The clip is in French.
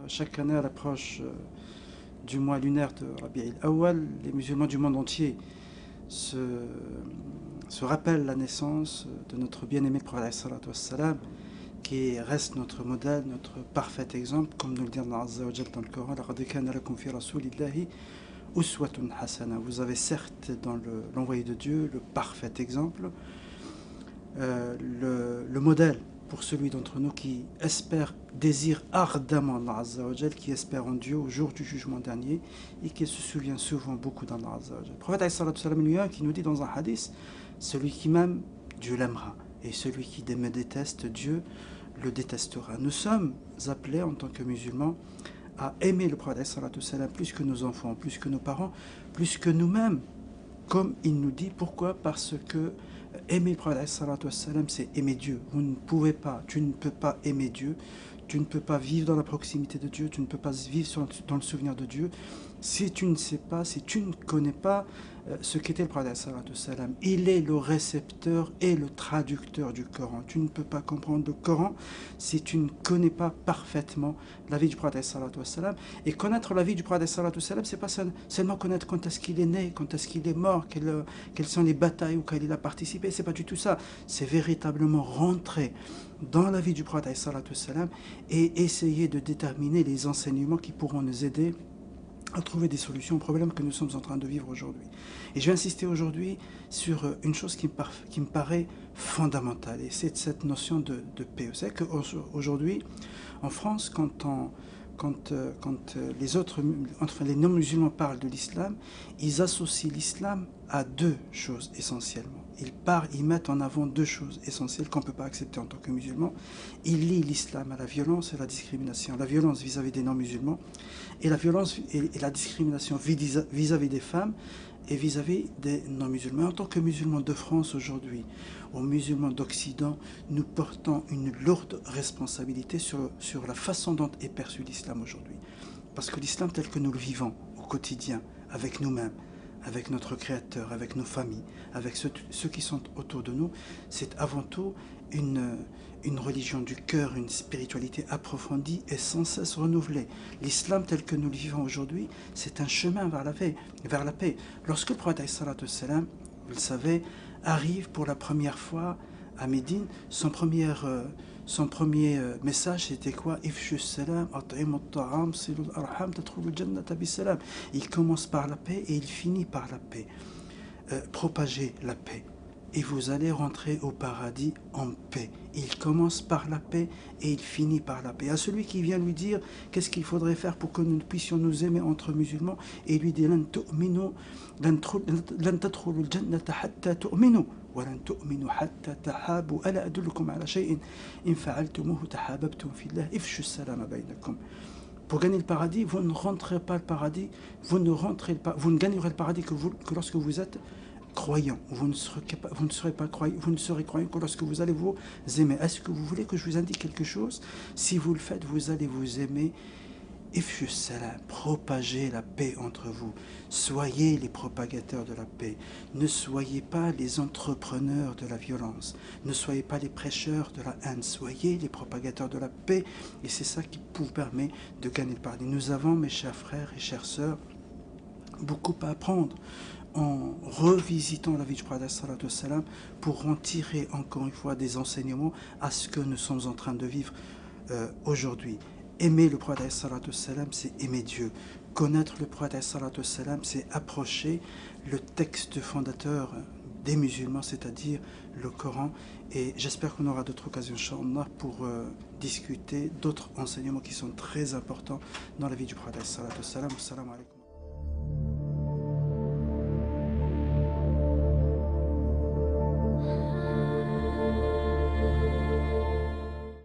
Chaque année, à l'approche du mois lunaire de Rabi' al-Awwal, les musulmans du monde entier se rappellent la naissance de notre bien-aimé prophète sallallahu alayhi wa sallam, qui reste notre modèle, notre parfait exemple, comme nous le dit Allah Azza wa Jalla dans le Coran. لَقَدْ كَانَ لَكُمْ فِي رَسُولِ اللَّهِ أُسْوَةٌ حَسَنَةٌ. Vous avez certes dans l'envoyé de Dieu le parfait exemple, le modèle pour celui d'entre nous qui espère, désire ardemment Allah Azza wa Jal, qui espère en Dieu au jour du jugement dernier et qui se souvient souvent beaucoup d'Allah Azza wa Jal. Le prophète sallallahu alayhi wa sallam lui-même qui nous dit dans un hadith, celui qui m'aime, Dieu l'aimera, et celui qui me déteste, Dieu le détestera. Nous sommes appelés en tant que musulmans à aimer le prophète sallallahu alayhi wa sallam plus que nos enfants, plus que nos parents, plus que nous-mêmes, comme il nous dit. Pourquoi? Parce que aimer le prophète sallallahu alayhi wa sallam, c'est aimer Dieu. Vous ne pouvez pas, tu ne peux pas aimer Dieu, tu ne peux pas vivre dans la proximité de Dieu, tu ne peux pas vivre dans le souvenir de Dieu si tu ne sais pas, si tu ne connais pas ce qu'était le prophète sallallahu alayhi wa sallam. Il est le récepteur et le traducteur du Coran. Tu ne peux pas comprendre le Coran si tu ne connais pas parfaitement la vie du prophète sallallahu alayhi wa sallam. Et connaître la vie du prophète sallallahu alayhi wa sallam, c'est pas seulement connaître quand est-ce qu'il est né, quand est-ce qu'il est mort, quelles sont les batailles auxquelles il a participé, c'est pas du tout ça. C'est véritablement rentrer dans la vie du prophète sallallahu alayhi wa sallam et essayer de déterminer les enseignements qui pourront nous aider à trouver des solutions aux problèmes que nous sommes en train de vivre aujourd'hui. Et je vais insister aujourd'hui sur une chose qui me paraît fondamentale, et c'est cette notion de paix. Vous savez qu'aujourd'hui, en France, quand les non-musulmans parlent de l'islam, ils associent l'islam à deux choses essentiellement. Ils mettent en avant deux choses essentielles qu'on ne peut pas accepter en tant que musulmans. Ils lient l'islam à la violence et la discrimination. La violence vis-à-vis des non-musulmans et la violence et la discrimination vis-à-vis des femmes et vis-à-vis des non-musulmans. En tant que musulmans de France aujourd'hui, aux musulmans d'Occident, nous portons une lourde responsabilité sur la façon dont est perçu l'islam aujourd'hui. Parce que l'islam tel que nous le vivons au quotidien, avec nous-mêmes, avec notre Créateur, avec nos familles, avec ceux qui sont autour de nous, c'est avant tout une religion du cœur, une spiritualité approfondie et sans cesse renouvelée. L'islam tel que nous le vivons aujourd'hui, c'est un chemin vers la paix. Lorsque le prophète sallallahu alayhi wa sallam, vous le savez, arrive pour la première fois à Médine, son premier message c'était quoi? Ifshu salam, at'imu ta'am, silul arham, tatrouvul jannata bisalam. Il commence par la paix et il finit par la paix. Propagez la paix et vous allez rentrer au paradis en paix. Il commence par la paix et il finit par la paix. À celui qui vient lui dire qu'est-ce qu'il faudrait faire pour que nous puissions nous aimer entre musulmans, et il lui dit lan tadkhulul jannata hatta tu'minu wa lan tu'minu hatta tahabu ala adullukum ala shay'in in fa'altumuhu tahabbtum fillah ifshu as-salama bainakum. Pour gagner le paradis, vous ne rentrez pas le paradis, vous ne gagnerez le paradis que lorsque vous êtes croyant. Vous ne serez croyant que lorsque vous allez vous aimer. Est-ce que vous voulez que je vous indique quelque chose? Si vous le faites, vous allez vous aimer. Ifshu salam, propagez la paix entre vous. Soyez les propagateurs de la paix. Ne soyez pas les entrepreneurs de la violence. Ne soyez pas les prêcheurs de la haine. Soyez les propagateurs de la paix. Et c'est ça qui vous permet de gagner le paradis. Nous avons, mes chers frères et chères sœurs, beaucoup à apprendre en revisitant la vie du prophète sallallahu alayhi wa sallam pour en tirer encore une fois des enseignements à ce que nous sommes en train de vivre aujourd'hui. Aimer le prophète sallallahu alayhi wa sallam, c'est aimer Dieu. Connaître le prophète sallallahu alayhi wa sallam, c'est approcher le texte fondateur des musulmans, c'est-à-dire le Coran. Et j'espère qu'on aura d'autres occasions, inchallah, pour discuter d'autres enseignements qui sont très importants dans la vie du prophète sallallahu alayhi wa sallam. Assalamu alaikum.